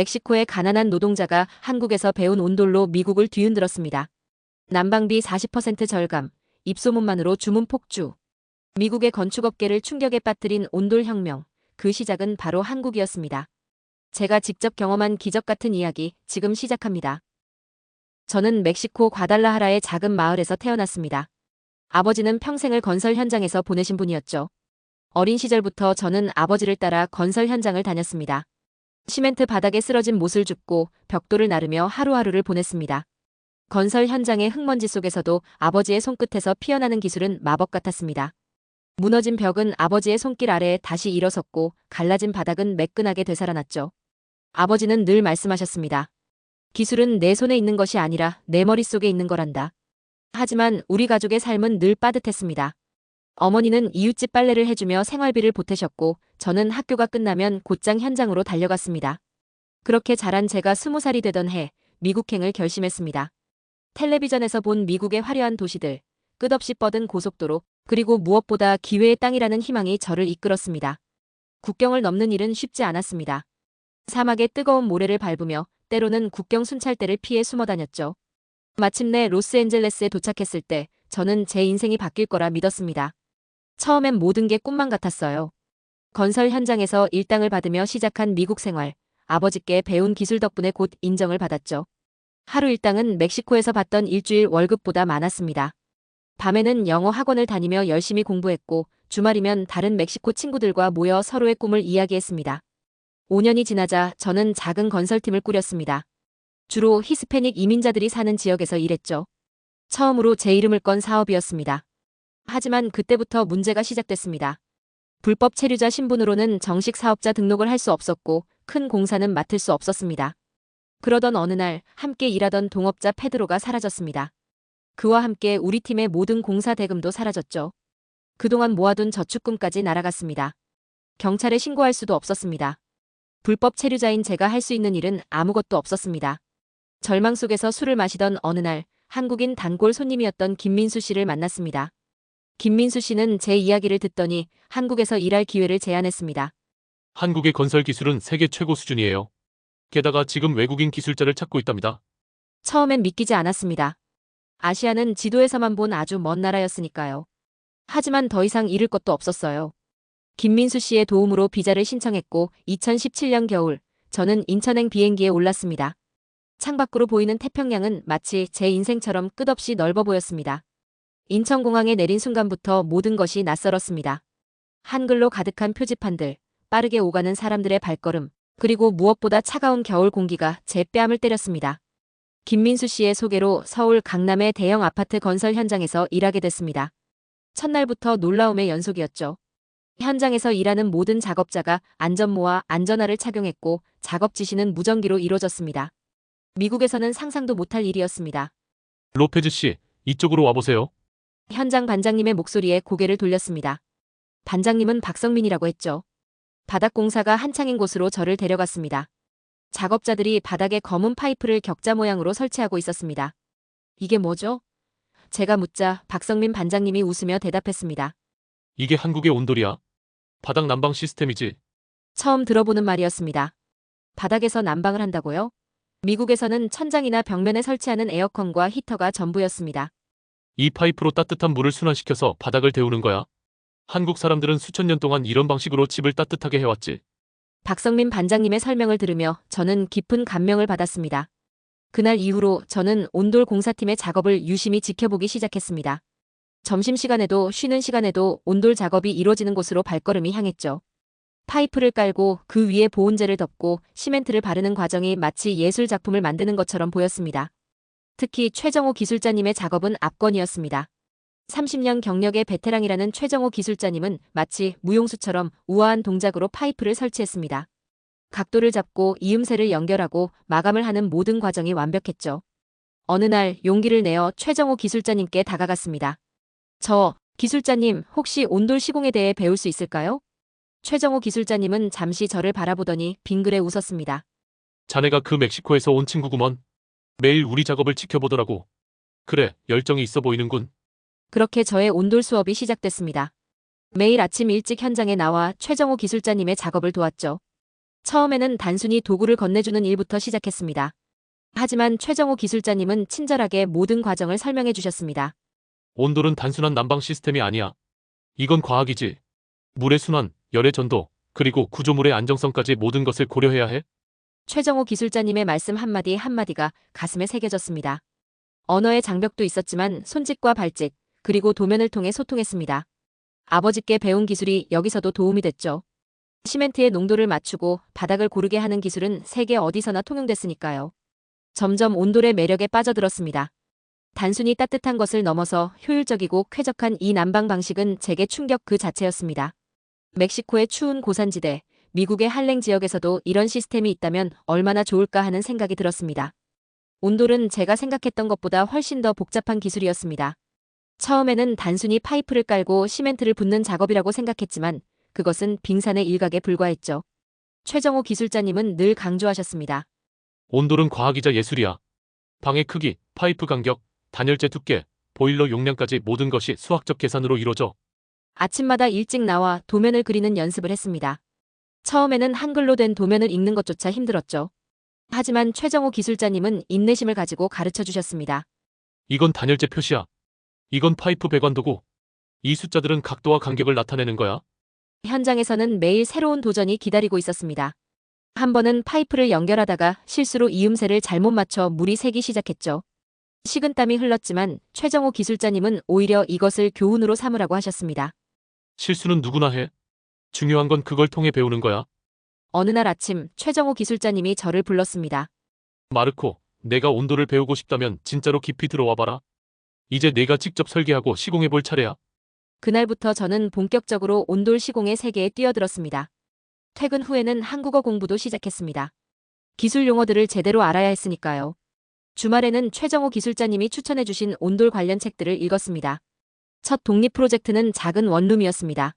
멕시코의 가난한 노동자가 한국에서 배운 온돌로 미국을 뒤흔들었습니다. 난방비 40% 절감, 입소문만으로 주문 폭주. 미국의 건축업계를 충격에 빠뜨린 온돌혁명, 그 시작은 바로 한국이었습니다. 제가 직접 경험한 기적 같은 이야기 지금 시작합니다. 저는 멕시코 과달라하라의 작은 마을에서 태어났습니다. 아버지는 평생을 건설 현장에서 보내신 분이었죠. 어린 시절부터 저는 아버지를 따라 건설 현장을 다녔습니다. 시멘트 바닥에 쓰러진 못을 줍고 벽돌을 나르며 하루하루를 보냈습니다. 건설 현장의 흙먼지 속에서도 아버지의 손끝에서 피어나는 기술은 마법 같았습니다. 무너진 벽은 아버지의 손길 아래에 다시 일어섰고 갈라진 바닥은 매끈하게 되살아났죠. 아버지는 늘 말씀하셨습니다. 기술은 내 손에 있는 것이 아니라 내 머릿속에 있는 거란다. 하지만 우리 가족의 삶은 늘 빠듯했습니다. 어머니는 이웃집 빨래를 해주며 생활비를 보태셨고 저는 학교가 끝나면 곧장 현장으로 달려갔습니다. 그렇게 자란 제가 20살이 되던 해 미국행을 결심했습니다. 텔레비전에서 본 미국의 화려한 도시들, 끝없이 뻗은 고속도로, 그리고 무엇보다 기회의 땅이라는 희망이 저를 이끌었습니다. 국경을 넘는 일은 쉽지 않았습니다. 사막의 뜨거운 모래를 밟으며 때로는 국경 순찰대를 피해 숨어 다녔죠. 마침내 로스앤젤레스에 도착했을 때 저는 제 인생이 바뀔 거라 믿었습니다. 처음엔 모든 게 꿈만 같았어요. 건설 현장에서 일당을 받으며 시작한 미국 생활, 아버지께 배운 기술 덕분에 곧 인정을 받았죠. 하루 일당은 멕시코에서 받던 일주일 월급보다 많았습니다. 밤에는 영어 학원을 다니며 열심히 공부했고 주말이면 다른 멕시코 친구들과 모여 서로의 꿈을 이야기했습니다. 5년이 지나자 저는 작은 건설팀을 꾸렸습니다. 주로 히스패닉 이민자들이 사는 지역에서 일했죠. 처음으로 제 이름을 건 사업이었습니다. 하지만 그때부터 문제가 시작됐습니다. 불법 체류자 신분으로는 정식 사업자 등록을 할 수 없었고 큰 공사는 맡을 수 없었습니다. 그러던 어느 날 함께 일하던 동업자 페드로가 사라졌습니다. 그와 함께 우리 팀의 모든 공사 대금도 사라졌죠. 그동안 모아둔 저축금까지 날아갔습니다. 경찰에 신고할 수도 없었습니다. 불법 체류자인 제가 할 수 있는 일은 아무것도 없었습니다. 절망 속에서 술을 마시던 어느 날 한국인 단골 손님이었던 김민수 씨를 만났습니다. 김민수 씨는 제 이야기를 듣더니 한국에서 일할 기회를 제안했습니다. 한국의 건설 기술은 세계 최고 수준이에요. 게다가 지금 외국인 기술자를 찾고 있답니다. 처음엔 믿기지 않았습니다. 아시아는 지도에서만 본 아주 먼 나라였으니까요. 하지만 더 이상 잃을 것도 없었어요. 김민수 씨의 도움으로 비자를 신청했고 2017년 겨울 저는 인천행 비행기에 올랐습니다. 창밖으로 보이는 태평양은 마치 제 인생처럼 끝없이 넓어 보였습니다. 인천공항에 내린 순간부터 모든 것이 낯설었습니다. 한글로 가득한 표지판들, 빠르게 오가는 사람들의 발걸음, 그리고 무엇보다 차가운 겨울 공기가 제 뺨을 때렸습니다. 김민수 씨의 소개로 서울 강남의 대형 아파트 건설 현장에서 일하게 됐습니다. 첫날부터 놀라움의 연속이었죠. 현장에서 일하는 모든 작업자가 안전모와 안전화를 착용했고 작업 지시는 무전기로 이루어졌습니다. 미국에서는 상상도 못할 일이었습니다. 로페즈 씨, 이쪽으로 와보세요. 현장 반장님의 목소리에 고개를 돌렸습니다. 반장님은 박성민이라고 했죠. 바닥 공사가 한창인 곳으로 저를 데려갔습니다. 작업자들이 바닥에 검은 파이프를 격자 모양으로 설치하고 있었습니다. 이게 뭐죠? 제가 묻자 박성민 반장님이 웃으며 대답했습니다. 이게 한국의 온돌이야. 바닥 난방 시스템이지. 처음 들어보는 말이었습니다. 바닥에서 난방을 한다고요? 미국에서는 천장이나 벽면에 설치하는 에어컨과 히터가 전부였습니다. 이 파이프로 따뜻한 물을 순환시켜서 바닥을 데우는 거야. 한국 사람들은 수천 년 동안 이런 방식으로 집을 따뜻하게 해왔지. 박성민 반장님의 설명을 들으며 저는 깊은 감명을 받았습니다. 그날 이후로 저는 온돌 공사팀의 작업을 유심히 지켜보기 시작했습니다. 점심시간에도 쉬는 시간에도 온돌 작업이 이루어지는 곳으로 발걸음이 향했죠. 파이프를 깔고 그 위에 보온재를 덮고 시멘트를 바르는 과정이 마치 예술 작품을 만드는 것처럼 보였습니다. 특히 최정호 기술자님의 작업은 압권이었습니다. 30년 경력의 베테랑이라는 최정호 기술자님은 마치 무용수처럼 우아한 동작으로 파이프를 설치했습니다. 각도를 잡고 이음새를 연결하고 마감을 하는 모든 과정이 완벽했죠. 어느 날 용기를 내어 최정호 기술자님께 다가갔습니다. 기술자님, 혹시 온돌 시공에 대해 배울 수 있을까요? 최정호 기술자님은 잠시 저를 바라보더니 빙그레 웃었습니다. 자네가 그 멕시코에서 온 친구구먼. 매일 우리 작업을 지켜보더라고. 그래, 열정이 있어 보이는군. 그렇게 저의 온돌 수업이 시작됐습니다. 매일 아침 일찍 현장에 나와 최정호 기술자님의 작업을 도왔죠. 처음에는 단순히 도구를 건네주는 일부터 시작했습니다. 하지만 최정호 기술자님은 친절하게 모든 과정을 설명해 주셨습니다. 온돌은 단순한 난방 시스템이 아니야. 이건 과학이지. 물의 순환, 열의 전도, 그리고 구조물의 안정성까지 모든 것을 고려해야 해. 최정호 기술자님의 말씀 한마디 한마디가 가슴에 새겨졌습니다. 언어의 장벽도 있었지만 손짓과 발짓, 그리고 도면을 통해 소통했습니다. 아버지께 배운 기술이 여기서도 도움이 됐죠. 시멘트의 농도를 맞추고 바닥을 고르게 하는 기술은 세계 어디서나 통용됐으니까요. 점점 온돌의 매력에 빠져들었습니다. 단순히 따뜻한 것을 넘어서 효율적이고 쾌적한 이 난방 방식은 제게 충격 그 자체였습니다. 멕시코의 추운 고산지대, 미국의 한랭 지역에서도 이런 시스템이 있다면 얼마나 좋을까 하는 생각이 들었습니다. 온돌은 제가 생각했던 것보다 훨씬 더 복잡한 기술이었습니다. 처음에는 단순히 파이프를 깔고 시멘트를 붓는 작업이라고 생각했지만 그것은 빙산의 일각에 불과했죠. 최정호 기술자님은 늘 강조하셨습니다. 온돌은 과학이자 예술이야. 방의 크기, 파이프 간격, 단열재 두께, 보일러 용량까지 모든 것이 수학적 계산으로 이루어져. 아침마다 일찍 나와 도면을 그리는 연습을 했습니다. 처음에는 한글로 된 도면을 읽는 것조차 힘들었죠. 하지만 최정호 기술자님은 인내심을 가지고 가르쳐 주셨습니다. 이건 단열재 표시야. 이건 파이프 배관도구. 이 숫자들은 각도와 간격을 나타내는 거야. 현장에서는 매일 새로운 도전이 기다리고 있었습니다. 한 번은 파이프를 연결하다가 실수로 이음새를 잘못 맞춰 물이 새기 시작했죠. 식은땀이 흘렀지만 최정호 기술자님은 오히려 이것을 교훈으로 삼으라고 하셨습니다. 실수는 누구나 해. 중요한 건 그걸 통해 배우는 거야. 어느 날 아침 최정호 기술자님이 저를 불렀습니다. 마르코, 내가 온돌을 배우고 싶다면 진짜로 깊이 들어와 봐라. 이제 내가 직접 설계하고 시공해 볼 차례야. 그날부터 저는 본격적으로 온돌 시공의 세계에 뛰어들었습니다. 퇴근 후에는 한국어 공부도 시작했습니다. 기술 용어들을 제대로 알아야 했으니까요. 주말에는 최정호 기술자님이 추천해주신 온돌 관련 책들을 읽었습니다. 첫 독립 프로젝트는 작은 원룸이었습니다.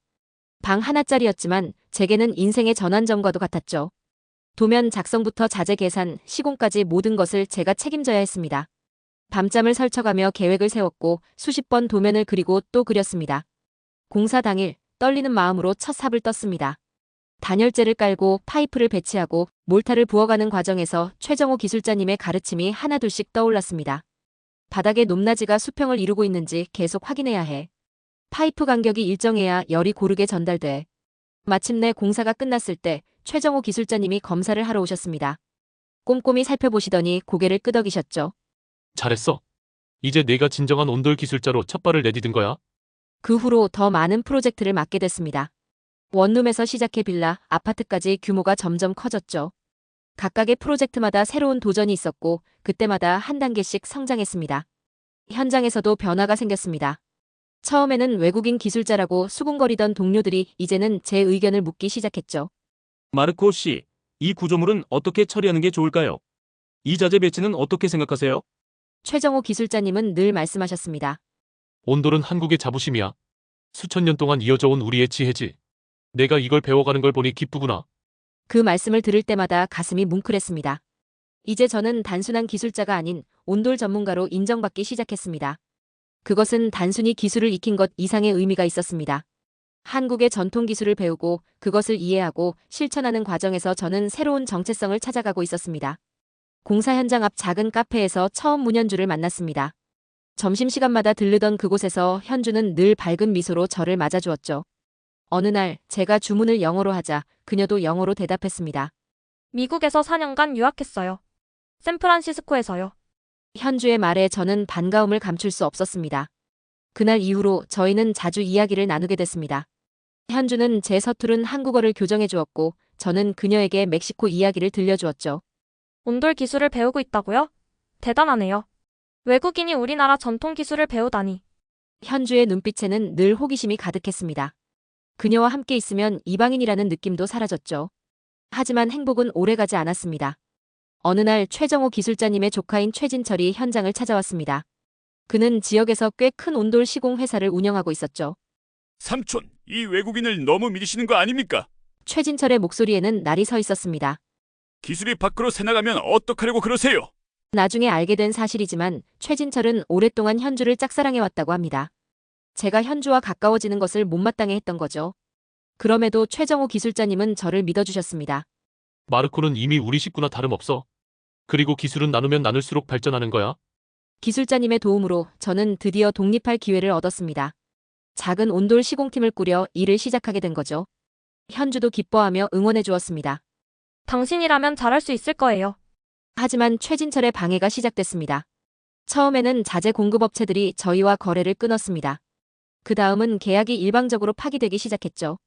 방 하나짜리였지만 제게는 인생의 전환점과도 같았죠. 도면 작성부터 자재 계산, 시공까지 모든 것을 제가 책임져야 했습니다. 밤잠을 설쳐가며 계획을 세웠고 수십 번 도면을 그리고 또 그렸습니다. 공사 당일 떨리는 마음으로 첫 삽을 떴습니다. 단열재를 깔고 파이프를 배치하고 몰타를 부어가는 과정에서 최정호 기술자님의 가르침이 하나둘씩 떠올랐습니다. 바닥의 높낮이가 수평을 이루고 있는지 계속 확인해야 해. 파이프 간격이 일정해야 열이 고르게 전달돼. 마침내 공사가 끝났을 때 최정호 기술자님이 검사를 하러 오셨습니다. 꼼꼼히 살펴보시더니 고개를 끄덕이셨죠. 잘했어. 이제 내가 진정한 온돌 기술자로 첫 발을 내디딘 거야. 그 후로 더 많은 프로젝트를 맡게 됐습니다. 원룸에서 시작해 빌라, 아파트까지 규모가 점점 커졌죠. 각각의 프로젝트마다 새로운 도전이 있었고 그때마다 한 단계씩 성장했습니다. 현장에서도 변화가 생겼습니다. 처음에는 외국인 기술자라고 수군거리던 동료들이 이제는 제 의견을 묻기 시작했죠. 마르코 씨, 이 구조물은 어떻게 처리하는 게 좋을까요? 이 자재 배치는 어떻게 생각하세요? 최정호 기술자님은 늘 말씀하셨습니다. 온돌은 한국의 자부심이야. 수천 년 동안 이어져 온 우리의 지혜지. 내가 이걸 배워가는 걸 보니 기쁘구나. 그 말씀을 들을 때마다 가슴이 뭉클했습니다. 이제 저는 단순한 기술자가 아닌 온돌 전문가로 인정받기 시작했습니다. 그것은 단순히 기술을 익힌 것 이상의 의미가 있었습니다. 한국의 전통 기술을 배우고 그것을 이해하고 실천하는 과정에서 저는 새로운 정체성을 찾아가고 있었습니다. 공사 현장 앞 작은 카페에서 처음 문현주를 만났습니다. 점심시간마다 들르던 그곳에서 현주는 늘 밝은 미소로 저를 맞아주었죠. 어느 날 제가 주문을 영어로 하자 그녀도 영어로 대답했습니다. 미국에서 4년간 유학했어요. 샌프란시스코에서요. 현주의 말에 저는 반가움을 감출 수 없었습니다. 그날 이후로 저희는 자주 이야기를 나누게 됐습니다. 현주는 제 서투른 한국어를 교정해 주었고 저는 그녀에게 멕시코 이야기를 들려주었죠. 온돌 기술을 배우고 있다고요? 대단하네요. 외국인이 우리나라 전통 기술을 배우다니. 현주의 눈빛에는 늘 호기심이 가득했습니다. 그녀와 함께 있으면 이방인이라는 느낌도 사라졌죠. 하지만 행복은 오래가지 않았습니다. 어느 날 최정호 기술자님의 조카인 최진철이 현장을 찾아왔습니다. 그는 지역에서 꽤 큰 온돌 시공 회사를 운영하고 있었죠. 삼촌, 이 외국인을 너무 믿으시는 거 아닙니까? 최진철의 목소리에는 날이 서 있었습니다. 기술이 밖으로 새나가면 어떡하려고 그러세요? 나중에 알게 된 사실이지만 최진철은 오랫동안 현주를 짝사랑해왔다고 합니다. 제가 현주와 가까워지는 것을 못마땅해 했던 거죠. 그럼에도 최정호 기술자님은 저를 믿어주셨습니다. 마르코는 이미 우리 식구나 다름없어. 그리고 기술은 나누면 나눌수록 발전하는 거야. 기술자님의 도움으로 저는 드디어 독립할 기회를 얻었습니다. 작은 온돌 시공팀을 꾸려 일을 시작하게 된 거죠. 현주도 기뻐하며 응원해 주었습니다. 당신이라면 잘할 수 있을 거예요. 하지만 최진철의 방해가 시작됐습니다. 처음에는 자재 공급업체들이 저희와 거래를 끊었습니다. 그 다음은 계약이 일방적으로 파기되기 시작했죠.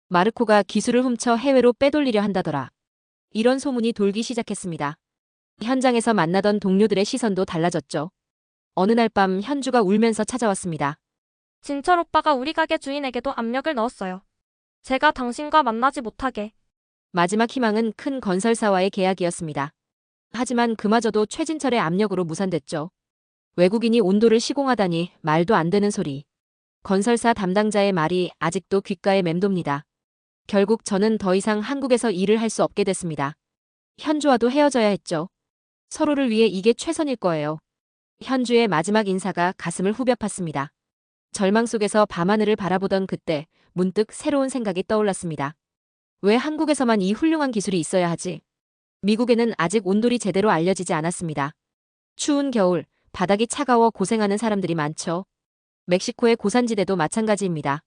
마르코가 기술을 훔쳐 해외로 빼돌리려 한다더라. 이런 소문이 돌기 시작했습니다. 현장에서 만나던 동료들의 시선도 달라졌죠. 어느 날 밤 현주가 울면서 찾아왔습니다. 진철 오빠가 우리 가게 주인에게도 압력을 넣었어요. 제가 당신과 만나지 못하게. 마지막 희망은 큰 건설사와의 계약이었습니다. 하지만 그마저도 최진철의 압력으로 무산됐죠. 외국인이 온도를 시공하다니 말도 안 되는 소리. 건설사 담당자의 말이 아직도 귓가에 맴돕니다. 결국 저는 더 이상 한국에서 일을 할 수 없게 됐습니다. 현주와도 헤어져야 했죠. 서로를 위해 이게 최선일 거예요. 현주의 마지막 인사가 가슴을 후벼 팠습니다. 절망 속에서 밤하늘을 바라보던 그때 문득 새로운 생각이 떠올랐습니다. 왜 한국에서만 이 훌륭한 기술이 있어야 하지? 미국에는 아직 온돌이 제대로 알려지지 않았습니다. 추운 겨울, 바닥이 차가워 고생하는 사람들이 많죠. 멕시코의 고산지대도 마찬가지입니다.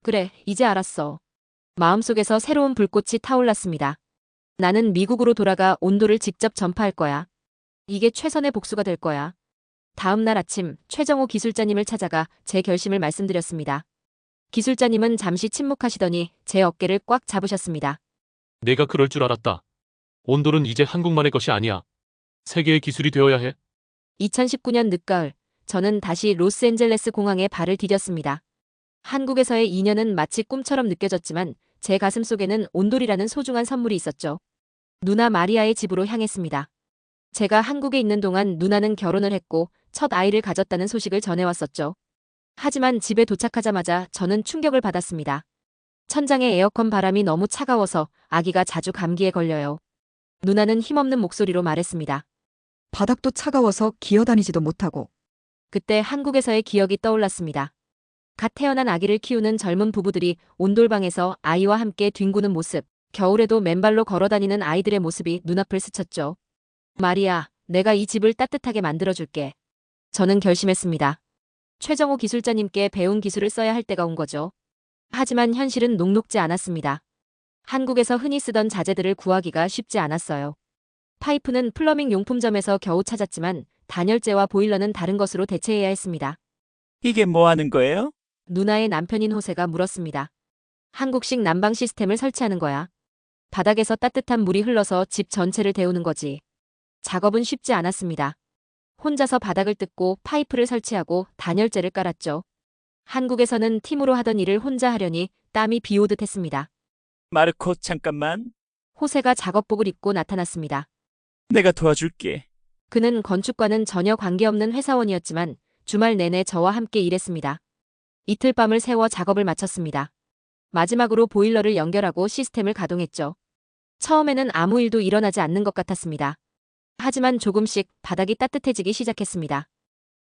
그래, 이제 알았어. 마음속에서 새로운 불꽃이 타올랐습니다. 나는 미국으로 돌아가 온도를 직접 전파할 거야. 이게 최선의 복수가 될 거야. 다음 날 아침 최정호 기술자님을 찾아가 제 결심을 말씀드렸습니다. 기술자님은 잠시 침묵하시더니 제 어깨를 꽉 잡으셨습니다. 내가 그럴 줄 알았다. 온돌은 이제 한국만의 것이 아니야. 세계의 기술이 되어야 해. 2019년 늦가을, 저는 다시 로스앤젤레스 공항에 발을 디뎠습니다. 한국에서의 2년은 마치 꿈처럼 느껴졌지만 제 가슴 속에는 온돌이라는 소중한 선물이 있었죠. 누나 마리아의 집으로 향했습니다. 제가 한국에 있는 동안 누나는 결혼을 했고 첫 아이를 가졌다는 소식을 전해왔었죠. 하지만 집에 도착하자마자 저는 충격을 받았습니다. 천장의 에어컨 바람이 너무 차가워서 아기가 자주 감기에 걸려요. 누나는 힘없는 목소리로 말했습니다. 바닥도 차가워서 기어다니지도 못하고. 그때 한국에서의 기억이 떠올랐습니다. 갓 태어난 아기를 키우는 젊은 부부들이 온돌방에서 아이와 함께 뒹구는 모습, 겨울에도 맨발로 걸어다니는 아이들의 모습이 눈앞을 스쳤죠. 마리아, 내가 이 집을 따뜻하게 만들어줄게. 저는 결심했습니다. 최정호 기술자님께 배운 기술을 써야 할 때가 온 거죠. 하지만 현실은 녹록지 않았습니다. 한국에서 흔히 쓰던 자재들을 구하기가 쉽지 않았어요. 파이프는 플러밍 용품점에서 겨우 찾았지만 단열재와 보일러는 다른 것으로 대체해야 했습니다. 이게 뭐 하는 거예요? 누나의 남편인 호세가 물었습니다. 한국식 난방 시스템을 설치하는 거야. 바닥에서 따뜻한 물이 흘러서 집 전체를 데우는 거지. 작업은 쉽지 않았습니다. 혼자서 바닥을 뜯고 파이프를 설치하고 단열재를 깔았죠. 한국에서는 팀으로 하던 일을 혼자 하려니 땀이 비오듯 했습니다. 마르코, 잠깐만. 호세가 작업복을 입고 나타났습니다. 내가 도와줄게. 그는 건축과는 전혀 관계없는 회사원이었지만 주말 내내 저와 함께 일했습니다. 이틀 밤을 새워 작업을 마쳤습니다. 마지막으로 보일러를 연결하고 시스템을 가동했죠. 처음에는 아무 일도 일어나지 않는 것 같았습니다. 하지만 조금씩 바닥이 따뜻해지기 시작했습니다.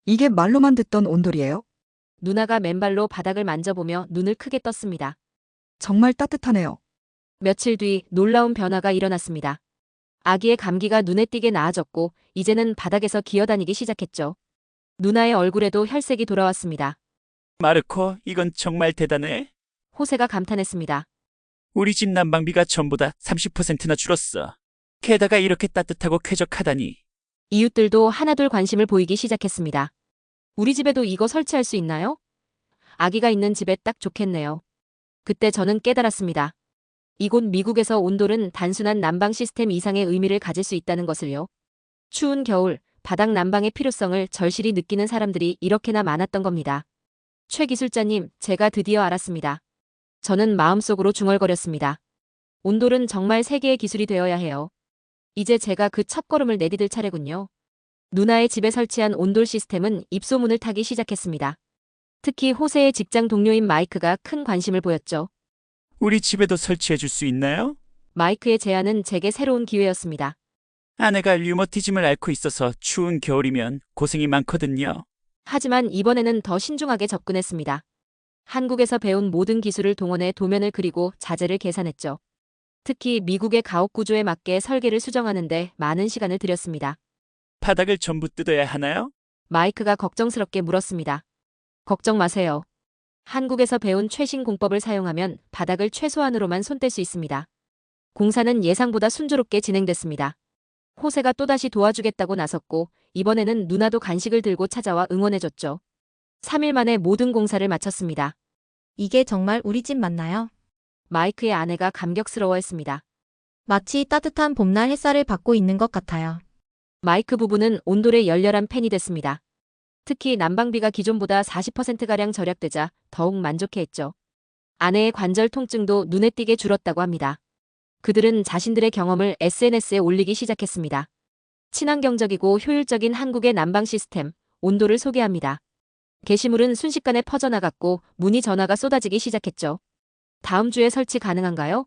이게 말로만 듣던 온돌이에요? 누나가 맨발로 바닥을 만져보며 눈을 크게 떴습니다. 정말 따뜻하네요. 며칠 뒤 놀라운 변화가 일어났습니다. 아기의 감기가 눈에 띄게 나아졌고 이제는 바닥에서 기어다니기 시작했죠. 누나의 얼굴에도 혈색이 돌아왔습니다. 마르코, 이건 정말 대단해. 호세가 감탄했습니다. 우리 집 난방비가 전보다 30%나 줄었어. 게다가 이렇게 따뜻하고 쾌적하다니. 이웃들도 하나둘 관심을 보이기 시작했습니다. 우리 집에도 이거 설치할 수 있나요? 아기가 있는 집에 딱 좋겠네요. 그때 저는 깨달았습니다. 이곳 미국에서 온돌은 단순한 난방 시스템 이상의 의미를 가질 수 있다는 것을요. 추운 겨울, 바닥 난방의 필요성을 절실히 느끼는 사람들이 이렇게나 많았던 겁니다. 최 기술자님, 제가 드디어 알았습니다. 저는 마음속으로 중얼거렸습니다. 온돌은 정말 세계의 기술이 되어야 해요. 이제 제가 그 첫걸음을 내디딜 차례군요. 누나의 집에 설치한 온돌 시스템은 입소문을 타기 시작했습니다. 특히 호세의 직장 동료인 마이크가 큰 관심을 보였죠. 우리 집에도 설치해 줄 수 있나요? 마이크의 제안은 제게 새로운 기회였습니다. 아내가 류머티즘을 앓고 있어서 추운 겨울이면 고생이 많거든요. 하지만 이번에는 더 신중하게 접근했습니다. 한국에서 배운 모든 기술을 동원해 도면을 그리고 자재를 계산했죠. 특히 미국의 가옥 구조에 맞게 설계를 수정하는데 많은 시간을 들였습니다. 바닥을 전부 뜯어야 하나요? 마이크가 걱정스럽게 물었습니다. 걱정 마세요. 한국에서 배운 최신 공법을 사용하면 바닥을 최소한으로만 손댈 수 있습니다. 공사는 예상보다 순조롭게 진행됐습니다. 호세가 또다시 도와주겠다고 나섰고 이번에는 누나도 간식을 들고 찾아와 응원해줬죠. 3일 만에 모든 공사를 마쳤습니다. 이게 정말 우리 집 맞나요? 마이크의 아내가 감격스러워했습니다. 마치 따뜻한 봄날 햇살을 받고 있는 것 같아요. 마이크 부부는 온돌의 열렬한 팬이 됐습니다. 특히 난방비가 기존보다 40%가량 절약되자 더욱 만족해했죠. 아내의 관절 통증도 눈에 띄게 줄었다고 합니다. 그들은 자신들의 경험을 SNS에 올리기 시작했습니다. 친환경적이고 효율적인 한국의 난방 시스템, 온돌을 소개합니다. 게시물은 순식간에 퍼져나갔고 문의 전화가 쏟아지기 시작했죠. 다음 주에 설치 가능한가요?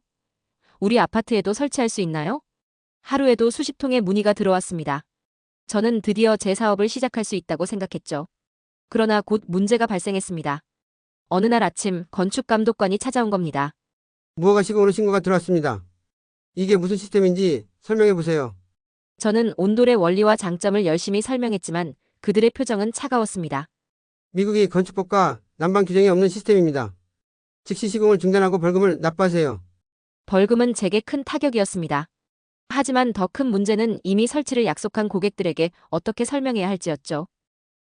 우리 아파트에도 설치할 수 있나요? 하루에도 수십 통의 문의가 들어왔습니다. 저는 드디어 제 사업을 시작할 수 있다고 생각했죠. 그러나 곧 문제가 발생했습니다. 어느 날 아침 건축감독관이 찾아온 겁니다. 무허가 시공으로 신고가 들어왔습니다. 이게 무슨 시스템인지 설명해 보세요. 저는 온돌의 원리와 장점을 열심히 설명했지만 그들의 표정은 차가웠습니다. 미국이 건축법과 난방 규정이 없는 시스템입니다. 즉시 시공을 중단하고 벌금을 납부하세요. 벌금은 제게 큰 타격이었습니다. 하지만 더 큰 문제는 이미 설치를 약속한 고객들에게 어떻게 설명해야 할지였죠.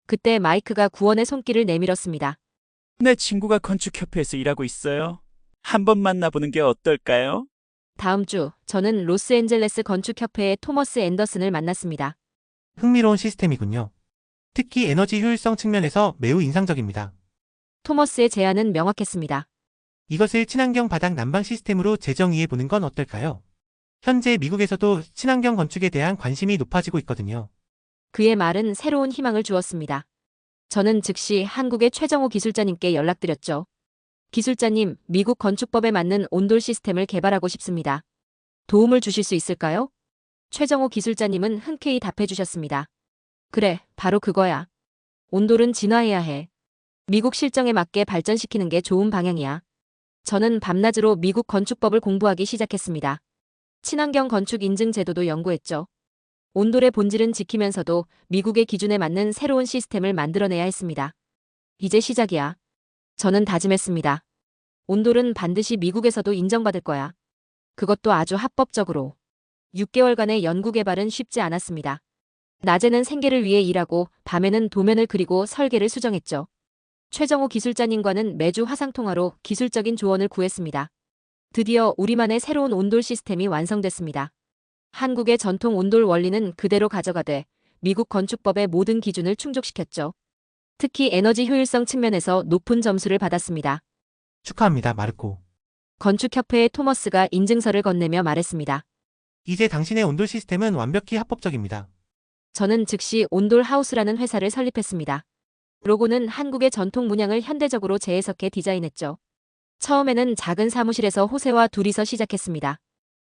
그때 마이크가 구원의 손길을 내밀었습니다. 내 친구가 건축협회에서 일하고 있어요. 한번 만나보는 게 어떨까요? 다음 주 저는 로스앤젤레스 건축협회의 토머스 앤더슨을 만났습니다. 흥미로운 시스템이군요. 특히 에너지 효율성 측면에서 매우 인상적입니다. 토머스의 제안은 명확했습니다. 이것을 친환경 바닥 난방 시스템으로 재정의해 보는 건 어떨까요? 현재 미국에서도 친환경 건축에 대한 관심이 높아지고 있거든요. 그의 말은 새로운 희망을 주었습니다. 저는 즉시 한국의 최정호 기술자님께 연락드렸죠. 기술자님, 미국 건축법에 맞는 온돌 시스템을 개발하고 싶습니다. 도움을 주실 수 있을까요? 최정호 기술자님은 흔쾌히 답해 주셨습니다. 그래, 바로 그거야. 온돌은 진화해야 해. 미국 실정에 맞게 발전시키는 게 좋은 방향이야. 저는 밤낮으로 미국 건축법을 공부하기 시작했습니다. 친환경 건축 인증 제도도 연구했죠. 온돌의 본질은 지키면서도 미국의 기준에 맞는 새로운 시스템을 만들어내야 했습니다. 이제 시작이야. 저는 다짐했습니다. 온돌은 반드시 미국에서도 인정받을 거야. 그것도 아주 합법적으로. 6개월간의 연구 개발은 쉽지 않았습니다. 낮에는 생계를 위해 일하고 밤에는 도면을 그리고 설계를 수정했죠. 최정호 기술자님과는 매주 화상통화로 기술적인 조언을 구했습니다. 드디어 우리만의 새로운 온돌 시스템이 완성됐습니다. 한국의 전통 온돌 원리는 그대로 가져가되 미국 건축법의 모든 기준을 충족시켰죠. 특히 에너지 효율성 측면에서 높은 점수를 받았습니다. 축하합니다, 마르코. 건축협회의 토머스가 인증서를 건네며 말했습니다. 이제 당신의 온돌 시스템은 완벽히 합법적입니다. 저는 즉시 온돌 하우스라는 회사를 설립했습니다. 로고는 한국의 전통 문양을 현대적으로 재해석해 디자인했죠. 처음에는 작은 사무실에서 호세와 둘이서 시작했습니다.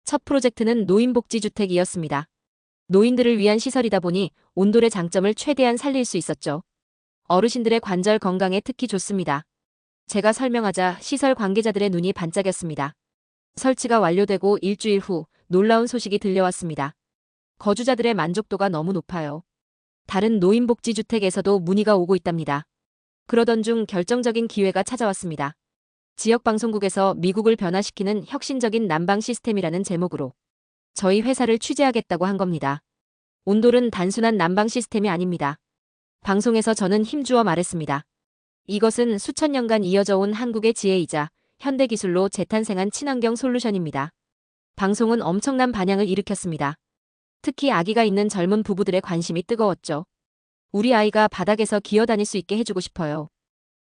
첫 프로젝트는 노인복지주택이었습니다. 노인들을 위한 시설이다 보니 온돌의 장점을 최대한 살릴 수 있었죠. 어르신들의 관절 건강에 특히 좋습니다. 제가 설명하자 시설 관계자들의 눈이 반짝였습니다. 설치가 완료되고 일주일 후 놀라운 소식이 들려왔습니다. 거주자들의 만족도가 너무 높아요. 다른 노인복지주택에서도 문의가 오고 있답니다. 그러던 중 결정적인 기회가 찾아왔습니다. 지역방송국에서 미국을 변화시키는 혁신적인 난방 시스템이라는 제목으로 저희 회사를 취재하겠다고 한 겁니다. 온돌은 단순한 난방 시스템이 아닙니다. 방송에서 저는 힘주어 말했습니다. 이것은 수천 년간 이어져 온 한국의 지혜이자 현대기술로 재탄생한 친환경 솔루션입니다. 방송은 엄청난 반향을 일으켰습니다. 특히 아기가 있는 젊은 부부들의 관심이 뜨거웠죠. 우리 아이가 바닥에서 기어다닐 수 있게 해주고 싶어요.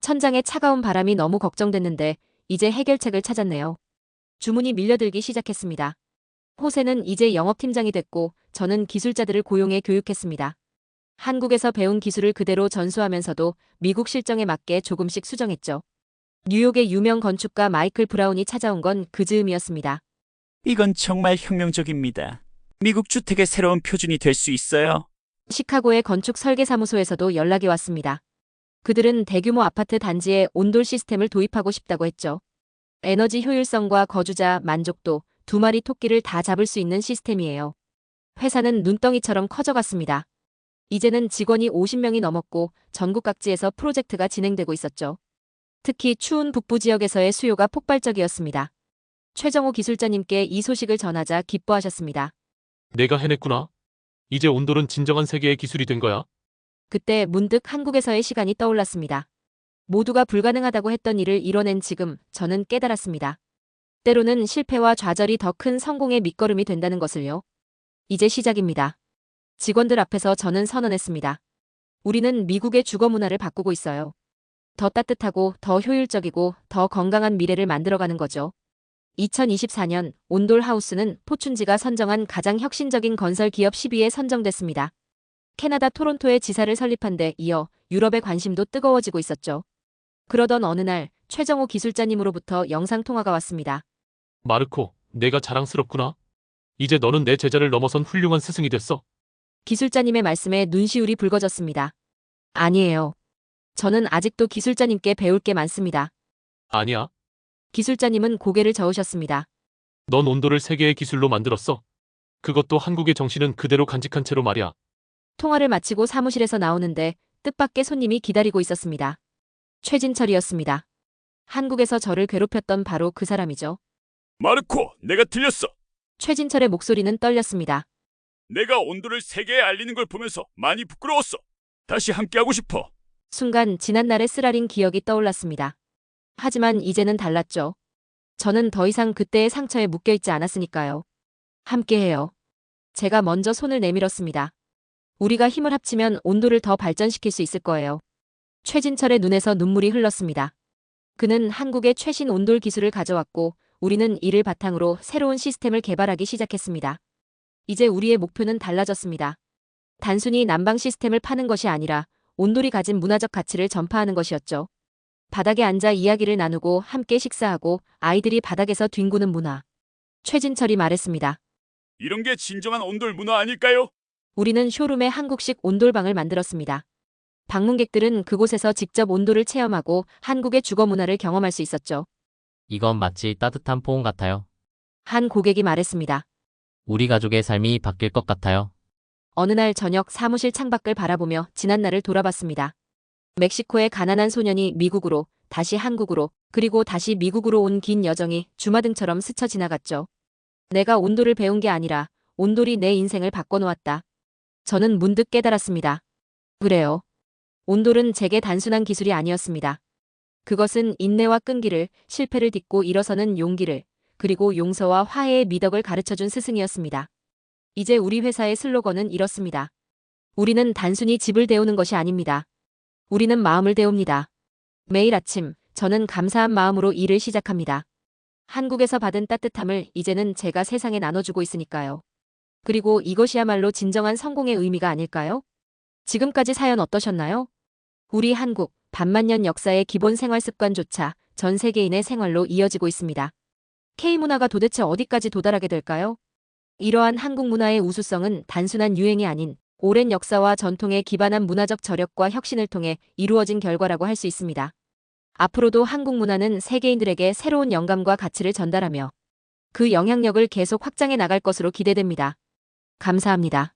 천장에 차가운 바람이 너무 걱정됐는데 이제 해결책을 찾았네요. 주문이 밀려들기 시작했습니다. 호세는 이제 영업팀장이 됐고 저는 기술자들을 고용해 교육했습니다. 한국에서 배운 기술을 그대로 전수하면서도 미국 실정에 맞게 조금씩 수정했죠. 뉴욕의 유명 건축가 마이클 브라운이 찾아온 건 그 즈음이었습니다. 이건 정말 혁명적입니다. 미국 주택의 새로운 표준이 될 수 있어요. 시카고의 건축 설계사무소에서도 연락이 왔습니다. 그들은 대규모 아파트 단지에 온돌 시스템을 도입하고 싶다고 했죠. 에너지 효율성과 거주자 만족도 2마리 토끼를 다 잡을 수 있는 시스템이에요. 회사는 눈덩이처럼 커져갔습니다. 이제는 직원이 50명이 넘었고 전국 각지에서 프로젝트가 진행되고 있었죠. 특히 추운 북부 지역에서의 수요가 폭발적이었습니다. 최정호 기술자님께 이 소식을 전하자 기뻐하셨습니다. 내가 해냈구나. 이제 온돌은 진정한 세계의 기술이 된 거야. 그때 문득 한국에서의 시간이 떠올랐습니다. 모두가 불가능하다고 했던 일을 이뤄낸 지금 저는 깨달았습니다. 때로는 실패와 좌절이 더 큰 성공의 밑거름이 된다는 것을요. 이제 시작입니다. 직원들 앞에서 저는 선언했습니다. 우리는 미국의 주거 문화를 바꾸고 있어요. 더 따뜻하고 더 효율적이고 더 건강한 미래를 만들어가는 거죠. 2024년 온돌 하우스는 포춘지가 선정한 가장 혁신적인 건설 기업 10위에 선정됐습니다. 캐나다 토론토에 지사를 설립한 데 이어 유럽의 관심도 뜨거워지고 있었죠. 그러던 어느 날 최정호 기술자님으로부터 영상통화가 왔습니다. 마르코, 내가 자랑스럽구나. 이제 너는 내 제자를 넘어선 훌륭한 스승이 됐어. 기술자님의 말씀에 눈시울이 붉어졌습니다. 아니에요. 저는 아직도 기술자님께 배울 게 많습니다. 아니야. 기술자님은 고개를 저으셨습니다. 넌 온돌을 세계의 기술로 만들었어. 그것도 한국의 정신은 그대로 간직한 채로 말이야. 통화를 마치고 사무실에서 나오는데 뜻밖의 손님이 기다리고 있었습니다. 최진철이었습니다. 한국에서 저를 괴롭혔던 바로 그 사람이죠. 마르코, 내가 들렸어. 최진철의 목소리는 떨렸습니다. 내가 온도를 세계에 알리는 걸 보면서 많이 부끄러웠어. 다시 함께하고 싶어. 순간 지난날의 쓰라린 기억이 떠올랐습니다. 하지만 이제는 달랐죠. 저는 더 이상 그때의 상처에 묶여있지 않았으니까요. 함께해요. 제가 먼저 손을 내밀었습니다. 우리가 힘을 합치면 온도를 더 발전시킬 수 있을 거예요. 최진철의 눈에서 눈물이 흘렀습니다. 그는 한국의 최신 온돌 기술을 가져왔고 우리는 이를 바탕으로 새로운 시스템을 개발하기 시작했습니다. 이제 우리의 목표는 달라졌습니다. 단순히 난방 시스템을 파는 것이 아니라 온돌이 가진 문화적 가치를 전파하는 것이었죠. 바닥에 앉아 이야기를 나누고 함께 식사하고 아이들이 바닥에서 뒹구는 문화. 최진철이 말했습니다. 이런 게 진정한 온돌 문화 아닐까요? 우리는 쇼룸에 한국식 온돌방을 만들었습니다. 방문객들은 그곳에서 직접 온돌을 체험하고 한국의 주거 문화를 경험할 수 있었죠. 이건 마치 따뜻한 포옹 같아요. 한 고객이 말했습니다. 우리 가족의 삶이 바뀔 것 같아요. 어느 날 저녁 사무실 창밖을 바라보며 지난 날을 돌아봤습니다. 멕시코의 가난한 소년이 미국으로, 다시 한국으로, 그리고 다시 미국으로 온 긴 여정이 주마등처럼 스쳐 지나갔죠. 내가 온돌을 배운 게 아니라 온돌이 내 인생을 바꿔놓았다. 저는 문득 깨달았습니다. 그래요. 온돌은 제게 단순한 기술이 아니었습니다. 그것은 인내와 끈기를, 실패를 딛고 일어서는 용기를, 그리고 용서와 화해의 미덕을 가르쳐준 스승이었습니다. 이제 우리 회사의 슬로건은 이렇습니다. 우리는 단순히 집을 데우는 것이 아닙니다. 우리는 마음을 데웁니다. 매일 아침 저는 감사한 마음으로 일을 시작합니다. 한국에서 받은 따뜻함을 이제는 제가 세상에 나눠주고 있으니까요. 그리고 이것이야말로 진정한 성공의 의미가 아닐까요? 지금까지 사연 어떠셨나요? 우리 한국 반만년 역사의 기본 생활 습관조차 전 세계인의 생활로 이어지고 있습니다. K문화가 도대체 어디까지 도달하게 될까요? 이러한 한국 문화의 우수성은 단순한 유행이 아닌 오랜 역사와 전통에 기반한 문화적 저력과 혁신을 통해 이루어진 결과라고 할 수 있습니다. 앞으로도 한국 문화는 세계인들에게 새로운 영감과 가치를 전달하며 그 영향력을 계속 확장해 나갈 것으로 기대됩니다. 감사합니다.